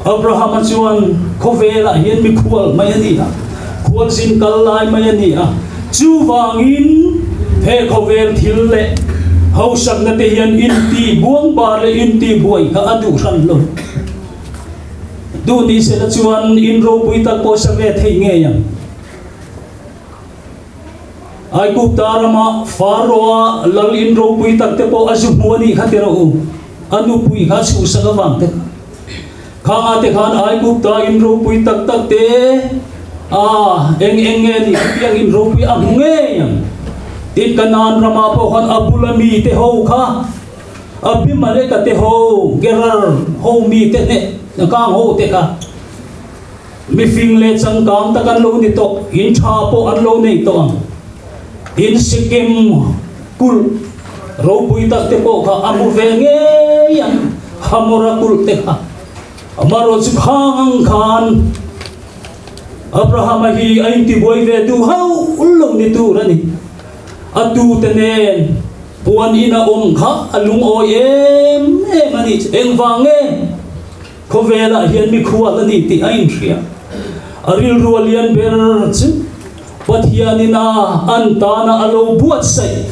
Abraham chuan khovela hian mi khwal mai ani khwal sin kal lai mai ani chu wangin he khovel thil le ho sak na te hian in ti buang ba le in ti buai ka adu ran lo du ni se la chuan in ro pui ta ko sa ve thei nge yang ai ku tarama faro lal in ro pui tak te po asu muani khatero anu pui kha chu sa ga wang te kha te khan ai ku ta in ro pui tak te eng nge ni piang in ro pui am nge yang tin kanan rama po khan abulami te ho kha abimale ka te ho gerar ho mi te ne kang ho te ka mi fing le chang kang ta kan lo ni to in tha po an lo nei to in sikim kul ro pui tak te po kha amu ve nge yang hamora kul te kha amaro chu khang khan Abraham hi ain ti boy ve du hau ulong ni tu rani atu tenen puan ina kha alung o em ani eng wange khovela hian mi khuwa ani ti ain thria aril rualian ber chu pathianina antana alo buat sai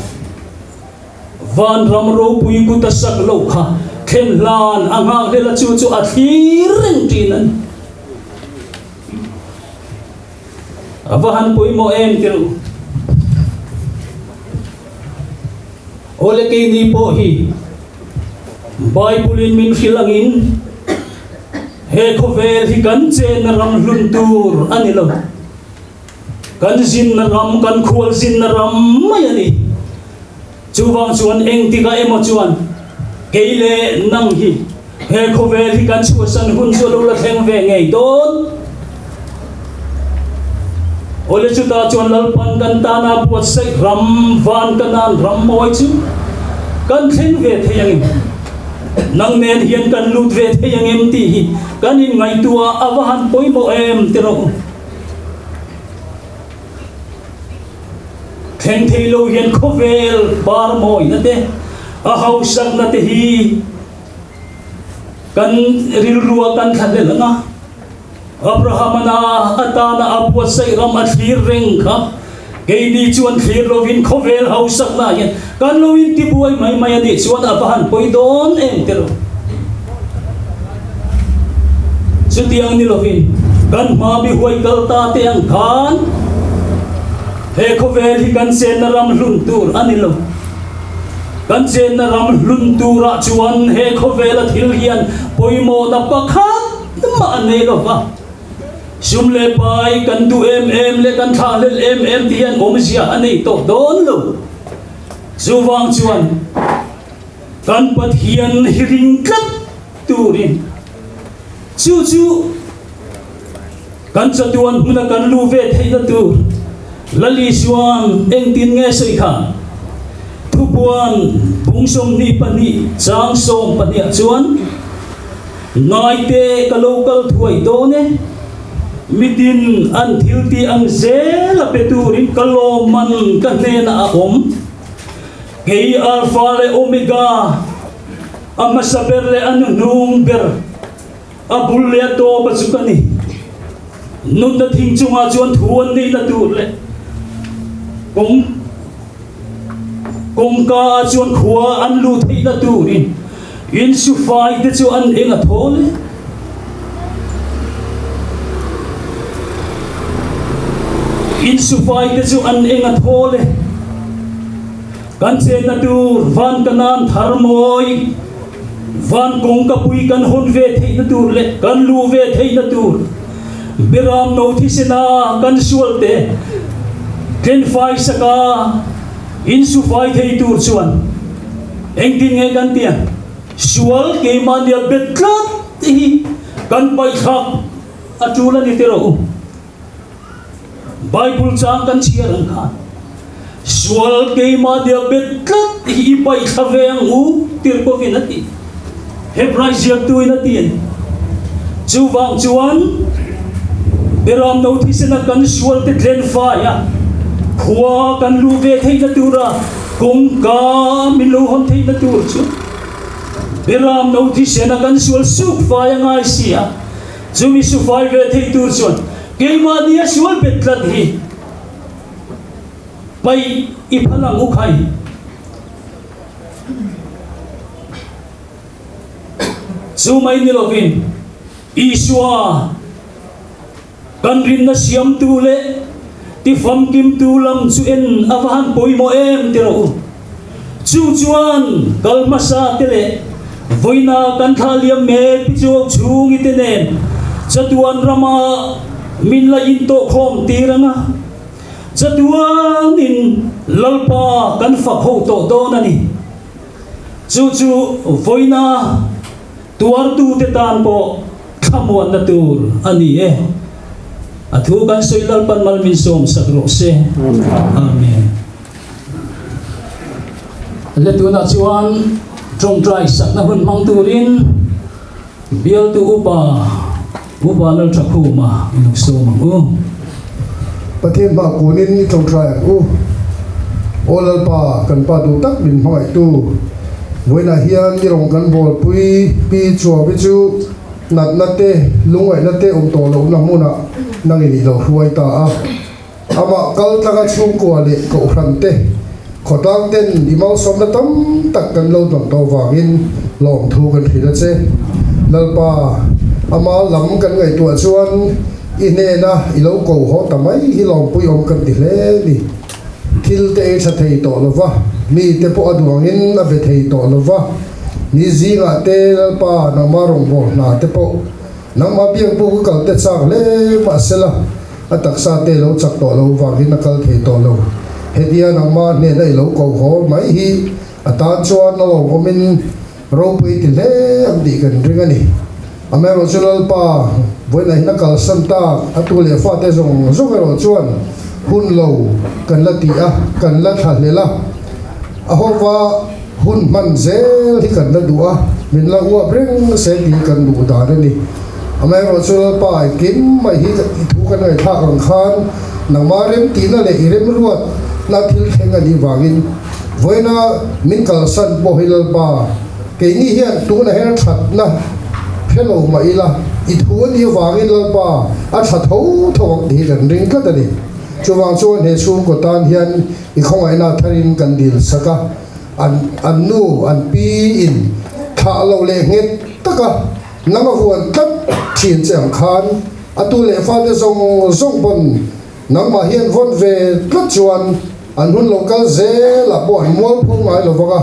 van ramro pui ku ta sak lo kha khen lan angang le la chu a thiring tin an avahan poi mo em tiru ole ke ni po hi Bible in min hilangin he khovel hi kan chen na ram hlun tur anilo kan zin na ram kan khual zin na ram mai ani chuwang chuan eng tika emo chuan keile nang hi he khovel hi kan chu san hun chu lo la theng ve ngei don ole chu ta chuan lal pan kan ta na buat sai ram van kanan ram moi chu kan theng ve theyang nang nen hian kan lut ve theyang em ti hi kan in ngai tua awahan poi mo em tero theng thelo hian khovel bar moi na te a hausak na te hi kan rilruwa kan thale langa Abraham na atana abuat sai ram at hireng kha kay di chuan thir lovin khovel hausak na yan kan lovin tibuay may ani chuan abahan poi don em tero sutiang ni lovin kan mabi huay kalta te ang kan he khovel hi kan sen na ram luntur anilo kan sen na ram luntura chuan he khovel at hilhian poi mo na pakhat ma anelo ba sumle pai kan du em le kan thalel em tian omsia ani to don lo zuwang chuan kan pat hian hiring klat turin chu kan chatuan huna kan lu ve theina tur lali suan eng tin nge sei kha thupuan bungsom ni pani chang som pani chuan ngai te ka local thuai do ne mitin an thilti ang zela peturin kaloman kanena aom kay alpha le omega ama saberle anu number abulle to pasukani nun na thing chunga chuan thuan ni na turle kong ka chuan khua an lu thei na turin in su fai te chu an enga thole in sufai te chu an enga thole kan chen na tur van kanan tharmoi van kong ka pui kan hon ve thei na tur le kan lu ve thei na tur biram no thisena kan sualte ken fai saka in sufai thei tur chuan eng tin nge kan tian sual ke mania betlat hi kan pai khak atula ni tero Bible chang kan siarang khan sual ke ma dia betlat hi pai khaveng u tir ko vinati hebrai siak tu inati chuwang chuan beram no thisena kan sual te tlen fa ya khua kan lu ve thei na tura kong ka milu hon thei na tur chu beram no thisena kan sual suk fa ya ngai sia chumi su fai ve thei tur chuan keima dia sual betlat hi pai iphalang ukhai sumai ni lovin iswa kan rin na siam tu le ti fam kim tu lam chu en avan poi mo em tiro chu chuan kalmasa tele voina kan thaliam me pichok chung itenen chatuan rama min la in to khom tiranga chatuan in lalpa kan fa ho to don ani chu voina tuar tu te tan po khamon na tur ani athu kan soi lalpan malmin som sagro se amen le tu na chuan trong trai sak na hun mang turin bial tu upa lal thakhu ma inuk so ma pathian ba kunin ni trong trai olal pa kan pa du tak bin hoi tu voina hian ni rong kan bol pui pi chua bi chu nat nate lungai nate to lo na muna nang ni lo huai ta ama kal taka chung ko ale ko frante ขอตั้งเต้นอีมังสมนะตั้มตักกันเราต้องตัววางินลองทูกันทีละเจ้แล้วป่าอามาหลำกันไงตัวชวนอีเนนะอีเราโกหกทำไมที่ลองปุยอมกันทีละนี่ทิลเตะชัดเทต่อแล้ววะมีเตปอดวางินนับเทต่อแล้ววะนี่จีกะเตแล้วป่าน้ำมารองบ่นาเตปอน้ำมาเพียงปุกกัลเตสักเล่มาเสละอัตักซาเตเราจักต่อเราวางินนักกัลเทต่อเราเฮดียนมาเนี่ยได้เราโกหกไม่ฮีอัตราชวนเราก็มินเราไปที่เล่มดีกันเรื่องนี้อเมริกาจุลป่าวันไหนนักการสันตาอัตุเลฟาเตจงจงเราชวนหุ่นเรากันละตีอะกันละทันเลยละอะฮว่าหุ่นมันเซลที่กันละดูอะมินละหัวเร่งเสดีกันดูตาเรื่องนี้อเมริกาจุลป่ากินไม่ฮีถูกกันเลยท่าอังคารนังมาเริ่มตีนั่นเลยเริ่มรวดนาทิลแข่งกันดีวางินวันน่ะมินกัลสันโบฮิลป่าเกี่ยนี่เฮียตัวนั้นเห็นชัดนะเพื่อนเราไม่ละอีทัวนี่วางินลป่าอัดชัดหูทองดีกันริงก็ได้ช่วงช่วงเฮซูก็ตานเฮียนอีกของไอ้น่าทารินกันดีสักอันนู้อันปีอินถ้าเราเลี้ยงเงี้ยตะกะน้ำมันวนตัดฉีนเสียงคานอัตุเลฟ้าจะส่งบนนังมาเฮียนวนเวทัดชวนอันหุ่นโลกาเซลบ่อยมัวพุ่งไงหรอกว่า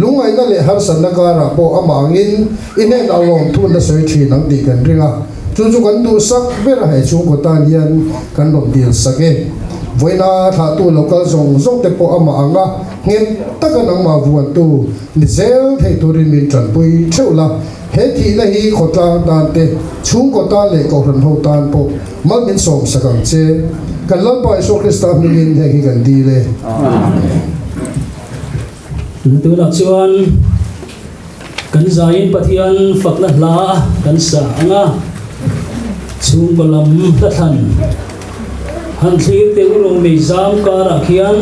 ลุงไอ้นั่นเลยหาสันนักการะบ่อามางินอินเนนเอาลงทุนจะสวยชีนังดีกันเรื่องอ่ะจู่ๆกันดูสักเวลาให้ชูกตานเฮียนกันลงดีสักเอวันน่ะถ้าตัวโลกาส่งแต่บ่อามาอ่ะเงี้ยตั้งกันนังมาวนตัวนิเซลให้ตัวริมินจันปุยเช่าละเฮทีละฮีขดตาตานเตชูกตานเลยก็หันหัวตานปกมันเป็นส่งสักกันเจกันลับไปโซคริสต์มินให้กันดีเลยตัวนักชวนกันใจปฏิญาณฝักละลากันสางะชุมกลมตะทันหันทีเตอุลงมีจามการะเขียน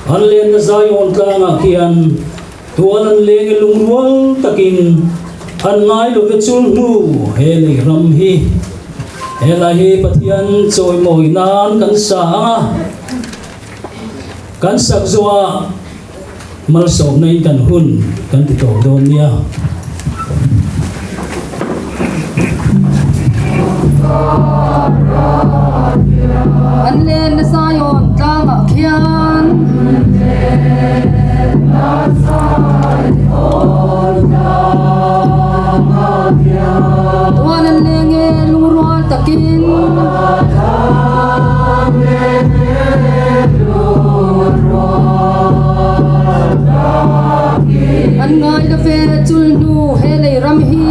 อันเลียนใจอ่อนกลางะเขียนตัวนั้นเลี้ยงลุงวัลตะกินอันนายลูกจุลนูเฮลิรำฮีเฮลาฮีปฏิญาณจอยมอยนานกันสางะกันสักจัวมาสอบในกันหุ่นกันติดต่อโดนเนี่ยอันเลนสายอนตามเขียนตัวนั้นเลงเอลุงรัวตะกินอันง่ายละเฟรจุลดูเฮเลยรำฮี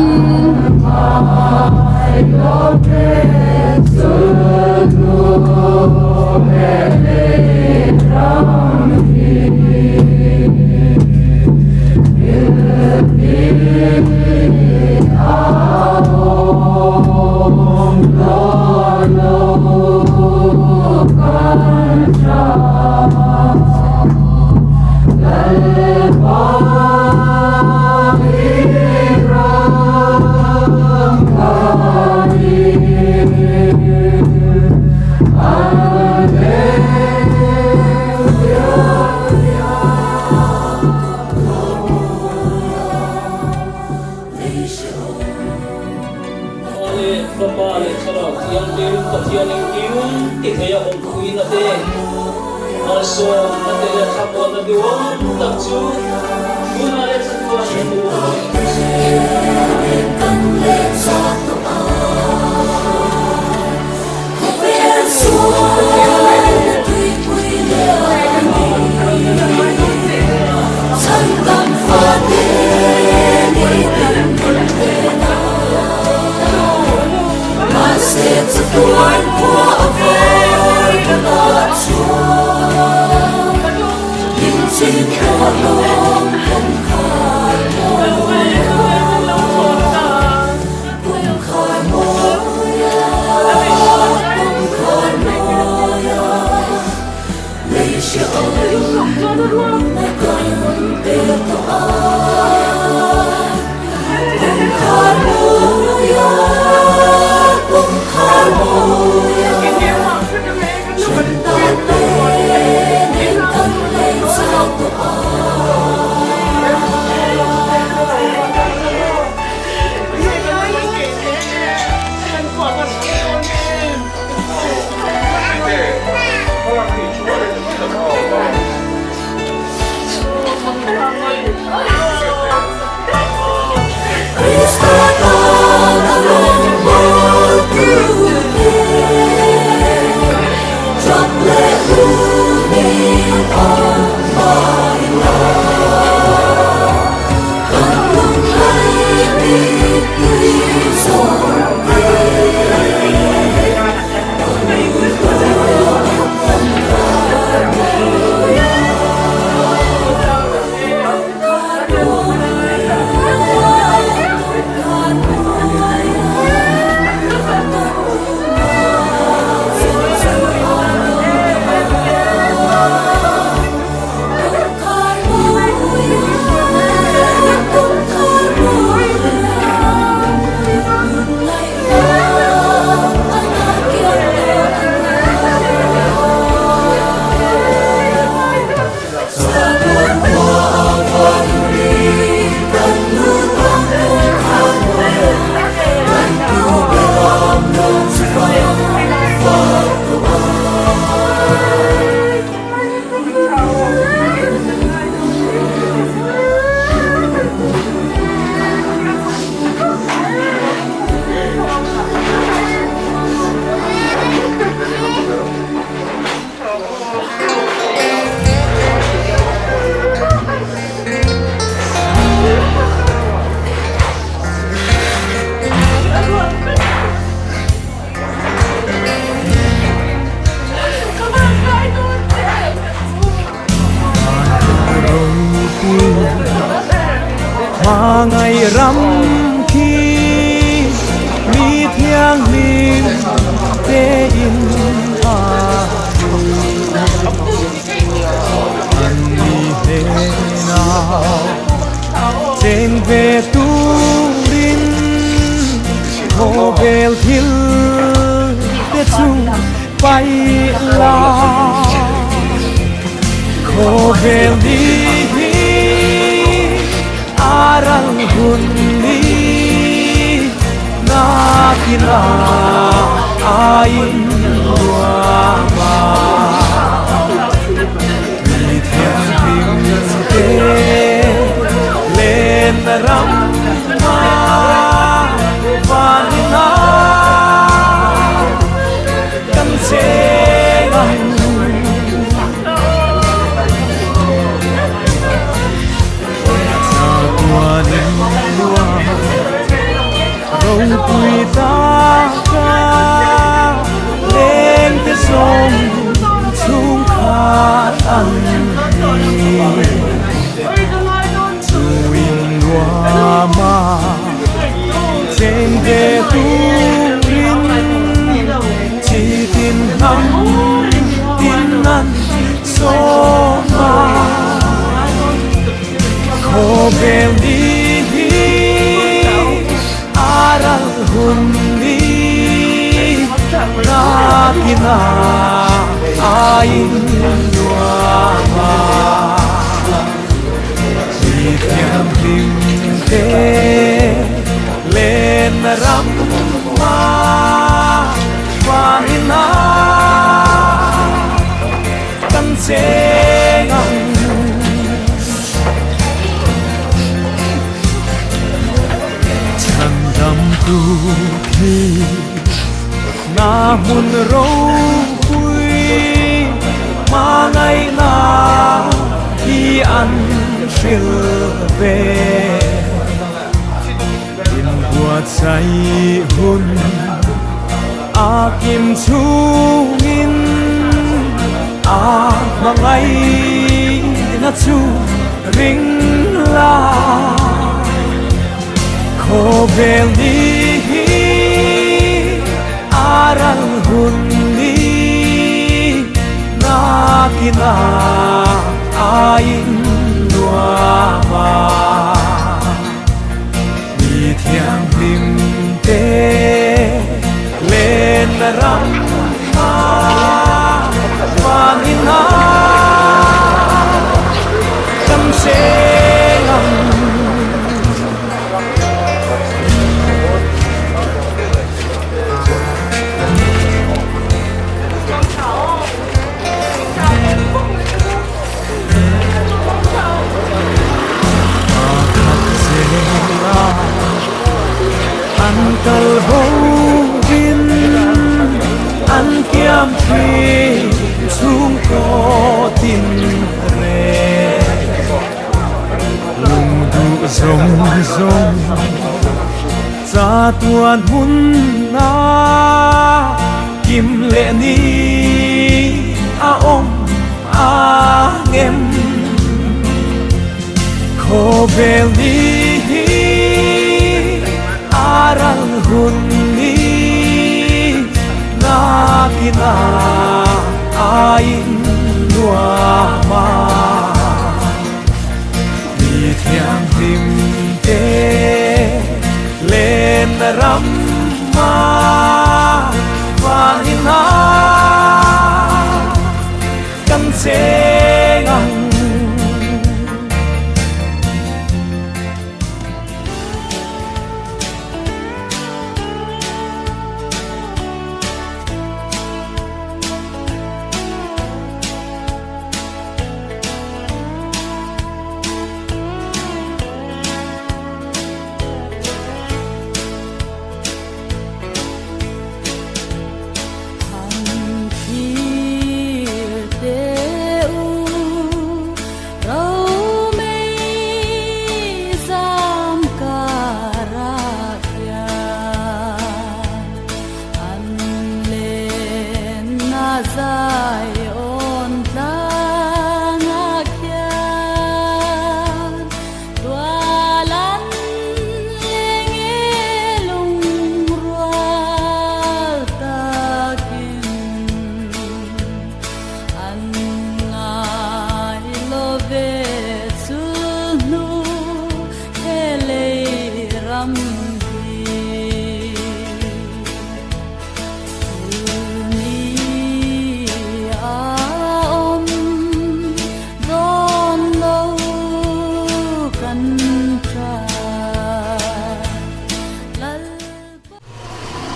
mà ngày rằm khi mi thiêng liêng tê in anh mi thế nào trên về tu rin hồ bèo thiên tết chung bay la hồ bèo đi arang hunni na kina ain wama mi thiam tim te len ram ma vanina kan se rong tui ta ca lên cái sông chung khát ăn tuin hoa ma trên về tu rin chỉ tin ăn số ma khô bèo đi aral hunni na kina ain wama mi thiam tim te len ram ma vanina kan se ngang dam tu khi na hun râu vui mà ngày na khi ăn phiêu về in của trái hun a kim chu in a mà ngày na chu ring la khô bèo đi aral hunni na kina ain wama mi thiam tim te len ram ma vanina kan se ngang ăn kal ho vin ăn kiam phi chung dung cha tuan hun na kim lệ ni a om a ngem khô vel ni aral hun ni na kina ain lua ma đi thiang tim te lên ram ma và in na căn sẽ ngang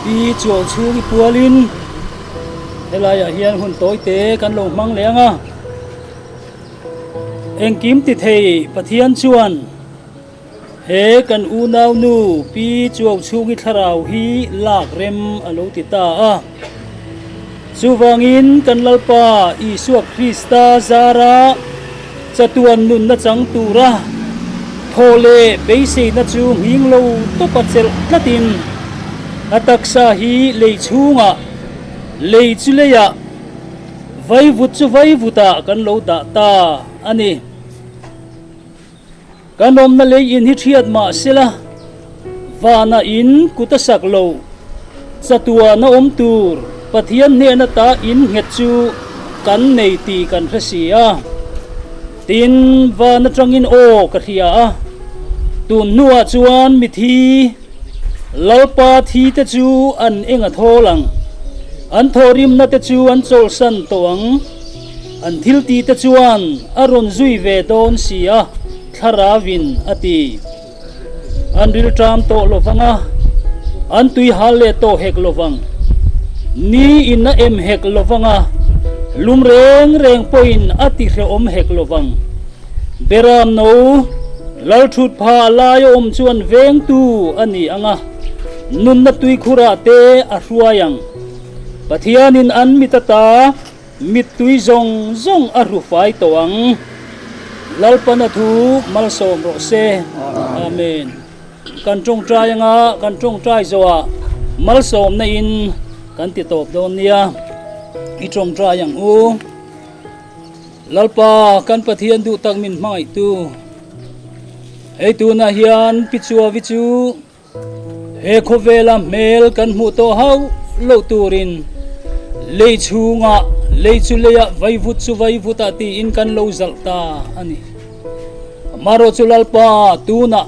đi chuột chu đi bùa linh thế là hiện hồn tối tế căn lồng mang lẽ à em kiếm thì thầy bát thiên chuan he kan u nau nu pi chuột chu đi tharau hi lak rem alo ti ta a chu wangin kan lalpa Isu Krista zara chatuan nun na chang tura thole beise na chu hing lo to pachel tlatin ataksa hi leichunga leichuleya vai vutchu vai vuta kan lo da ta ani kanom na le in hi thiat ma sela wana in kutasak lo chatua na om tur pathian ne na ta in nget chu kan nei ti kan rasia tin wana trangin o ka thia tun nuwa chuan mi thi lalpa thi te chu an enga tholang an thorim na te chu an chol san toang an thil ti te chuan aron zui ve don sia tharavin ati an ril tram to lovanga an tui hale to hek lovang ni in na em hek lovanga lum reng reng poin ati re om hek lovang beram no lal thut pha layo om chuan veng tu ani anga nun na tui khura te a hruayang pathianin an mitata mit tui zong zong a rufai toang lalpana thu malsom ro se amen kan trong trai anga kan trong trai zoa malsom na in kan ti top don nia I trong trai yang u lalpa kan pathian du tak min mai tu ei tu na hian pichua vichu he khovela mel kan mu to hau lo turin leichunga leichuleya vaivut chu vaivuta ti in kan lo zalta ani maro chulalpa tuna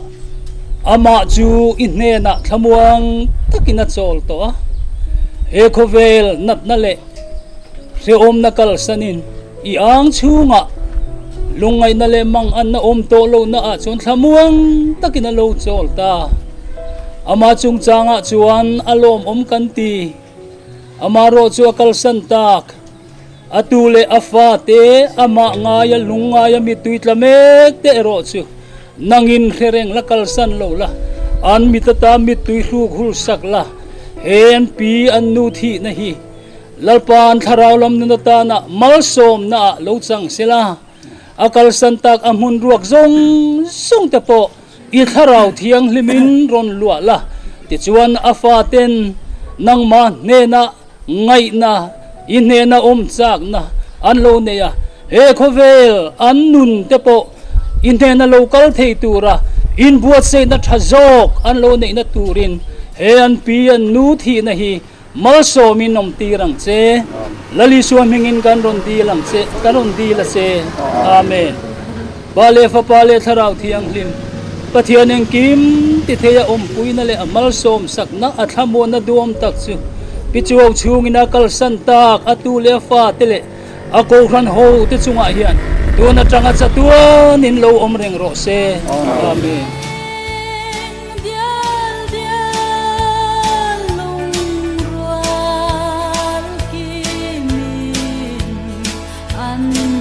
ama chu inne na thamuang takina chol to he khovel nat na le se om na kal sanin I ang chunga lungai na le mang an na om to lo na a chon thamuang takina lo chol ta ama chung changa chuan alom om kanti amaro chu akal san tak atule afate ama ngaya lungaya mi tuitlamek te ero chu nangin khereng lakal san lo la an mitata mit tui hruk hul sakla hen pi an nu thi na hi lalpan tharau lam na ta na malsom na lo chang sila akal san tak amun ruak zong sung te po i tharau thiang hlimin ron lua la ti chuan afa ten nangma ne na ngai na in ne na chak na an lo ne ya he khovel an nun te po in ne na local thei tura in buat se na thazok an lo ne na turin he an pi an nu thi na hi mal so min nom ti rang che lali suam hingin kan ron di lang che kan ron di la se amen bale fa pale tharau thiang hlim pathian eng kim ti theya pui na le amal som sak na athamo na duam tak chu pichuaw chungina kalsan tak atu le fa tele ako ran ho te chunga hian tu na tanga chatuan in lo om reng ro se amen an